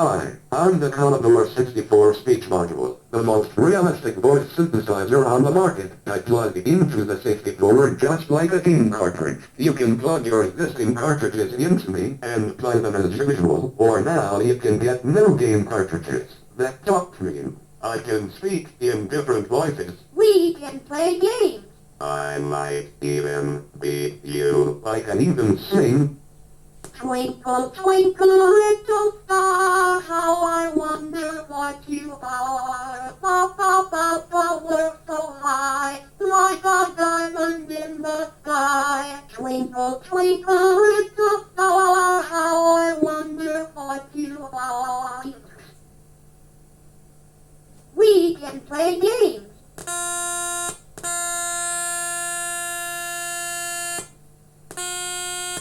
Hi, I'm the Commodore 64 speech module, the most realistic voice synthesizer on the market. I plug into the 64 just like a game cartridge. You can plug your existing cartridges into me and play them as usual, or now you can get new game cartridges that talk to you. I can speak in different voices. We can play games. I might even be you. I can even sing. Twinkle, twinkle, little star, how I wonder what you are. Up, up, up, up, we're so high, like a diamond in the sky. Twinkle, twinkle, little star, how I wonder what you are. We can play games.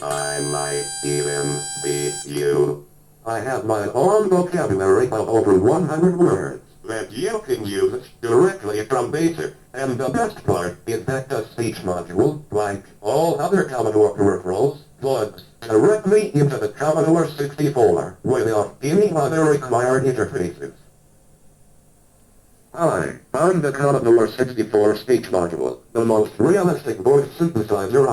I might even be you. I have my own vocabulary of over 100 words that you can use directly from BASIC. And the best part is that the speech module, like all other Commodore peripherals, plugs directly into the Commodore 64 without any other required interfaces. Hi, I'm the Commodore 64 speech module, the most realistic voice synthesizer